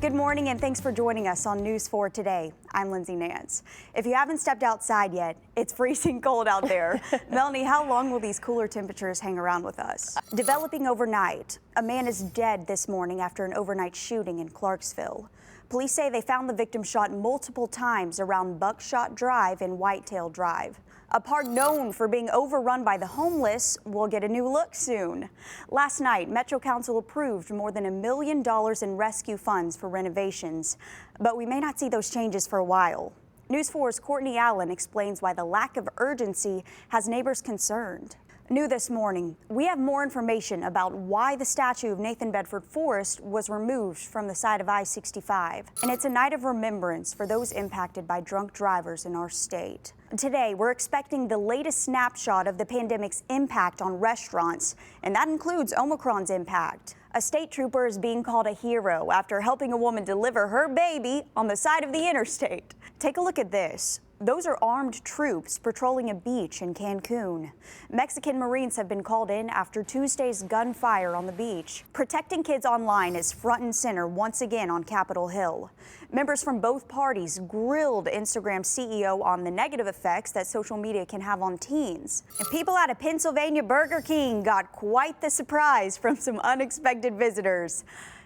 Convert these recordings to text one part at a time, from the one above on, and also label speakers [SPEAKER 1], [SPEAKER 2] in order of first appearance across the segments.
[SPEAKER 1] Good morning and thanks for joining us on News 4 Today. I'm Lindsey Nance. If you haven't stepped outside yet, it's freezing cold out there. Melanie, how long will these cooler temperatures hang around with us? Developing overnight, a man is dead this morning after an overnight shooting in Clarksville. Police say they found the victim shot multiple times around BUCKSHOT Drive and Whitetail Drive. A park known for being overrun by the homeless will get a new look soon. Last night, Metro Council approved more than $1 million in rescue funds for renovations, but we may not see those changes for a while. News 4's Courtney Allen explains why the lack of urgency has neighbors concerned. New this morning, we have more information about why the statue of Nathan Bedford Forrest was removed from the side of I-65. And it's a night of remembrance for those impacted by drunk drivers in our state. Today, we're expecting the latest snapshot of the pandemic's impact on restaurants, and that includes Omicron's impact. A state trooper is being called a hero after helping a woman deliver her baby on the side of the interstate. Take a look at this. Those are armed troops patrolling a beach in Cancun. Mexican Marines have been called in after Tuesday's gunfire on the beach. Protecting kids online is front and center once again on Capitol Hill. Members from both parties grilled Instagram's CEO on the negative effects that social media can have on teens. And people at a Pennsylvania Burger King got quite the surprise from some unexpected visitors.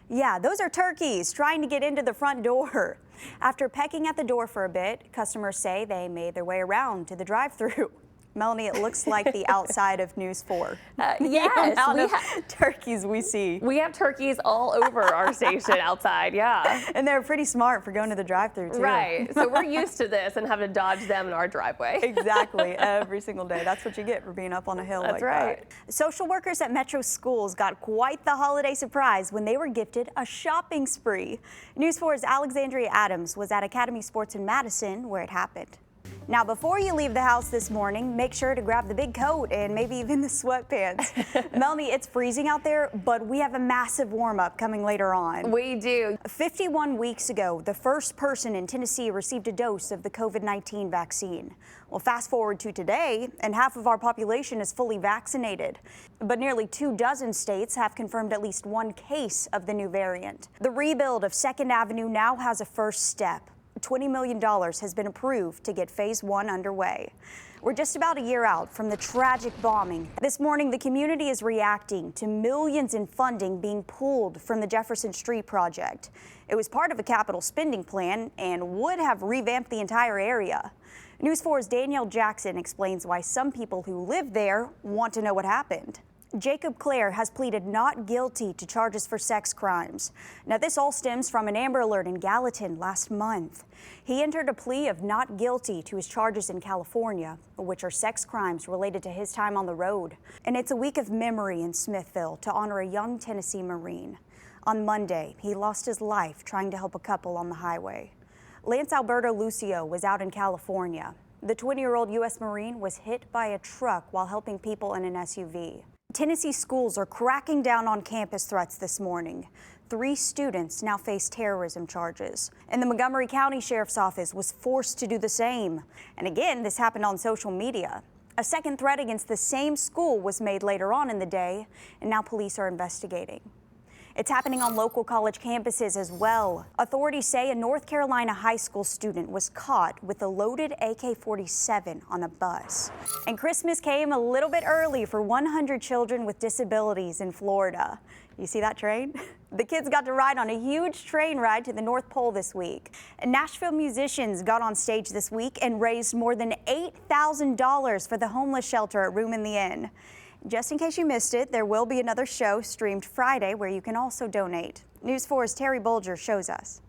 [SPEAKER 1] Yeah, those are turkeys trying to get into the front door. After pecking at the door for a bit, customers say they made their way around to the drive-thru. Melanie, it looks like the outside of News 4.
[SPEAKER 2] Yes,
[SPEAKER 1] turkeys we see.
[SPEAKER 2] We have turkeys all over our station outside, yeah.
[SPEAKER 1] And they're pretty smart for going to the drive-thru too.
[SPEAKER 2] Right, so we're used to this and having to dodge them in our driveway.
[SPEAKER 1] Exactly, every single day. That's what you get for being up on a hill like that. Social workers at Metro schools got quite the holiday surprise when they were gifted a shopping spree. News 4's Alexandria Adams was at Academy Sports in Madison where it happened. Now, before you leave the house this morning, make sure to grab the big coat and maybe even the sweatpants. Melanie, it's freezing out there, but we have a massive warm-up coming later on.
[SPEAKER 2] We do.
[SPEAKER 1] 51 weeks ago, the first person in Tennessee received a dose of the COVID-19 vaccine. Well, fast forward to today, and half of our population is fully vaccinated. But nearly 24 states have confirmed at least one case of the new variant. The rebuild of 2nd Avenue now has a first step. $20 million has been approved to get phase 1 underway. We're just about a year out from the tragic bombing. This morning, the community is reacting to millions in funding being pulled from the Jefferson Street project. It was part of a capital spending plan and would have revamped the entire area. News 4's Danielle Jackson explains why some people who live there want to know what happened. Jacob CLARE has pleaded not guilty to charges for sex crimes. Now, this all stems from an Amber Alert in Gallatin last month. He entered a plea of not guilty to his charges in California, which are sex crimes related to his time on the road. And it's a week of memory in Smithville to honor a young Tennessee Marine. On Monday, he lost his life trying to help a couple on the highway. Lance Alberto Lucio was out in California. The 20-year-old U.S. Marine was hit by a truck while helping people in an SUV. Tennessee schools are cracking down on campus threats this morning. 3 students now face terrorism charges. And the Montgomery County Sheriff's Office was forced to do the same. And again, this happened on social media. A second threat against the same school was made later on in the day, and now police are investigating. It's happening on local college campuses as well. Authorities say a North Carolina high school student was caught with a loaded AK-47 on a bus. And Christmas came a little bit early for 100 children with disabilities in Florida. You see that train? The kids got to ride on a huge train ride to the North Pole this week. Nashville musicians got on stage this week and raised more than $8,000 for the homeless shelter at Room in the Inn. Just in case you missed it, there will be another show streamed Friday where you can also donate. News 4's Terry Bolger shows us.